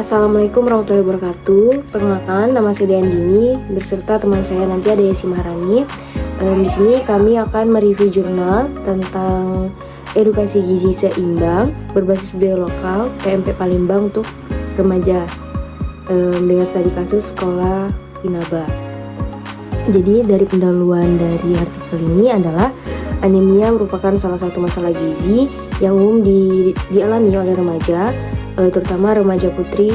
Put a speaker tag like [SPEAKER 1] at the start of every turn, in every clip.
[SPEAKER 1] Assalamualaikum warahmatullahi wabarakatuh. Perkenalkan, nama saya Deandini beserta teman saya nanti ada Yesi Maharani. Di sini kami akan mereview jurnal tentang edukasi gizi seimbang berbasis budaya lokal PMP Palembang untuk remaja dengan studi kasus sekolah Inaba. Jadi dari pendahuluan dari artikel ini adalah anemia merupakan salah satu masalah gizi yang umum dialami oleh remaja, terutama remaja putri.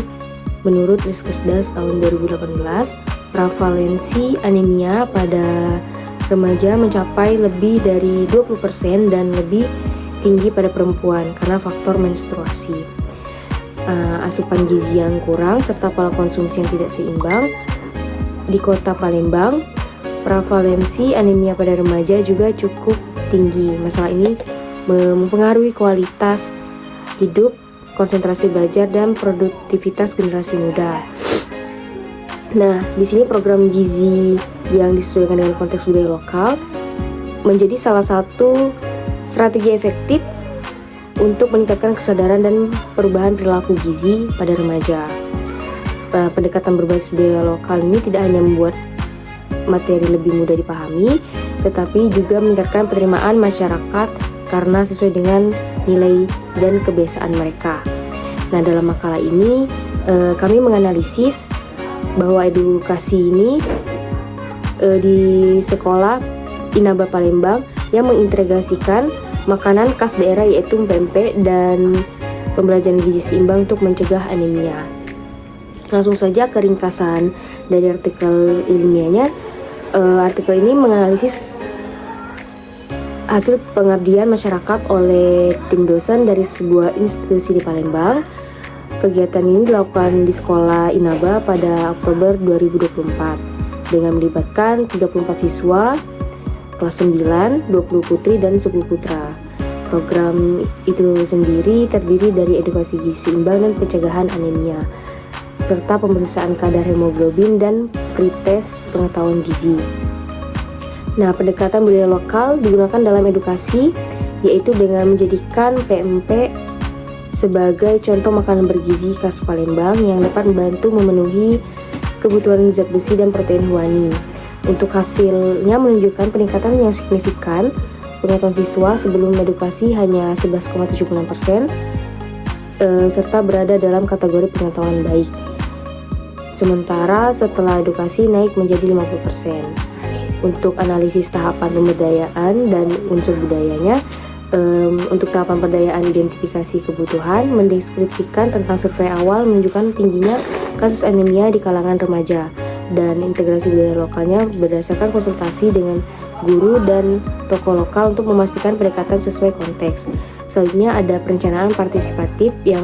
[SPEAKER 1] Menurut Riskesdas tahun 2018, prevalensi anemia pada remaja mencapai lebih dari 20% dan lebih tinggi pada perempuan karena faktor menstruasi, asupan gizi yang kurang, serta pola konsumsi yang tidak seimbang. Di kota Palembang, prevalensi anemia pada remaja juga cukup tinggi. Masalah ini mempengaruhi kualitas hidup, konsentrasi belajar, dan produktivitas generasi muda. Nah, di sini program gizi yang disesuaikan dengan konteks budaya lokal menjadi salah satu strategi efektif untuk meningkatkan kesadaran dan perubahan perilaku gizi pada remaja. Pendekatan berbasis budaya lokal ini tidak hanya membuat materi lebih mudah dipahami, tetapi juga meningkatkan penerimaan masyarakat karena sesuai dengan nilai dan kebiasaan mereka. Nah, dalam makalah ini kami menganalisis bahwa edukasi ini di sekolah Inaba Palembang yang mengintegrasikan makanan khas daerah yaitu PMP dan pembelajaran gizi seimbang untuk mencegah anemia. Langsung saja ke ringkasan dari artikel ilmiahnya. Artikel ini menganalisis hasil pengabdian masyarakat oleh tim dosen dari sebuah institusi di Palembang. Kegiatan ini dilakukan di sekolah Inaba pada Oktober 2024 dengan melibatkan 34 siswa kelas 9, 20 putri dan 10 putra. Program itu sendiri terdiri dari edukasi gizi seimbang dan pencegahan anemia, serta pemeriksaan kadar hemoglobin dan pretest pengetahuan gizi. Nah, pendekatan budaya lokal digunakan dalam edukasi, yaitu dengan menjadikan PMP sebagai contoh makanan bergizi khas Palembang yang dapat membantu memenuhi kebutuhan zat besi dan protein hewani. Untuk hasilnya menunjukkan peningkatan yang signifikan. Pengetahuan siswa sebelum edukasi hanya 11,76%, serta berada dalam kategori pengetahuan baik. Sementara setelah edukasi naik menjadi 50%. Untuk analisis tahapan pemberdayaan dan unsur budayanya, untuk tahapan pemberdayaan identifikasi kebutuhan, mendeskripsikan tentang survei awal menunjukkan tingginya kasus anemia di kalangan remaja, dan integrasi budaya lokalnya berdasarkan konsultasi dengan guru dan tokoh lokal untuk memastikan pendekatan sesuai konteks. Selanjutnya ada perencanaan partisipatif yang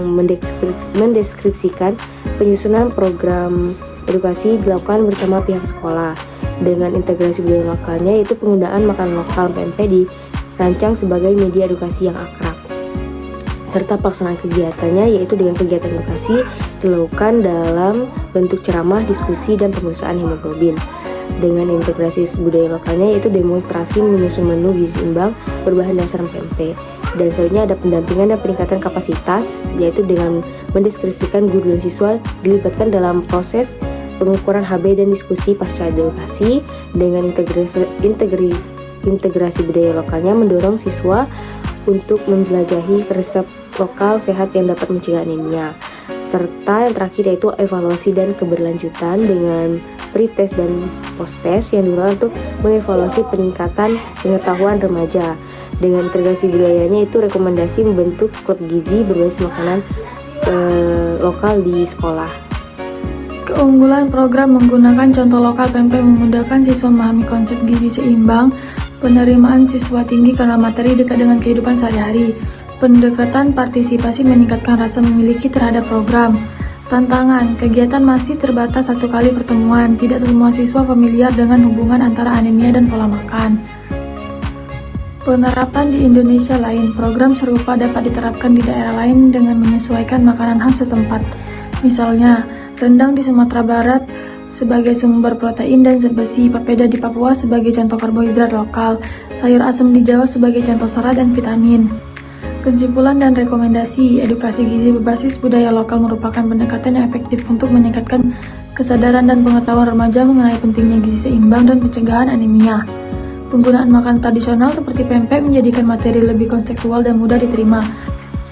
[SPEAKER 1] mendeskripsikan penyusunan program edukasi dilakukan bersama pihak sekolah. Dengan integrasi budaya lokalnya, yaitu penggunaan makanan lokal PMP dirancang sebagai media edukasi yang akrab, serta pelaksanaan kegiatannya yaitu dengan kegiatan edukasi dilakukan dalam bentuk ceramah, diskusi, dan pemeriksaan hemoglobin. Dengan integrasi budaya lokalnya yaitu demonstrasi menyusun menu gizi seimbang berbahan dasar PMP. Dan selanjutnya ada pendampingan dan peningkatan kapasitas, yaitu dengan mendeskripsikan guru dan siswa dilibatkan dalam proses pengukuran HB dan diskusi pasca edukasi. Dengan integrasi budaya lokalnya mendorong siswa untuk menjelajahi resep lokal sehat yang dapat mencegah anemia. Serta yang terakhir yaitu evaluasi dan keberlanjutan dengan pretest dan posttest yang digunakan untuk mengevaluasi peningkatan pengetahuan remaja. Dengan integrasi budayanya itu rekomendasi membentuk klub gizi berbasis makanan lokal di sekolah.
[SPEAKER 2] Keunggulan program menggunakan contoh lokal PMP memudahkan siswa memahami konsep gizi seimbang. Penerimaan siswa tinggi karena materi dekat dengan kehidupan sehari-hari. Pendekatan partisipasi meningkatkan rasa memiliki terhadap program. Tantangan, kegiatan masih terbatas satu kali pertemuan. Tidak semua siswa familiar dengan hubungan antara anemia dan pola makan. Penerapan di Indonesia lain, program serupa dapat diterapkan di daerah lain dengan menyesuaikan makanan khas setempat. Misalnya, rendang di Sumatera Barat sebagai sumber protein dan zat besi, papeda di Papua sebagai contoh karbohidrat lokal, sayur asem di Jawa sebagai contoh serat dan vitamin. Kesimpulan dan rekomendasi, edukasi gizi berbasis budaya lokal merupakan pendekatan yang efektif untuk meningkatkan kesadaran dan pengetahuan remaja mengenai pentingnya gizi seimbang dan pencegahan anemia. Penggunaan makanan tradisional seperti pempek menjadikan materi lebih konseptual dan mudah diterima.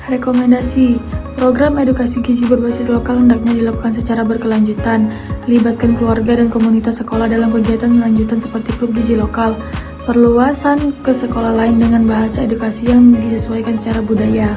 [SPEAKER 2] Rekomendasi, program edukasi gizi berbasis lokal hendaknya dilakukan secara berkelanjutan, libatkan keluarga dan komunitas sekolah dalam kegiatan lanjutan seperti klub gizi lokal. Perluasan ke sekolah lain dengan bahasa edukasi yang disesuaikan secara budaya.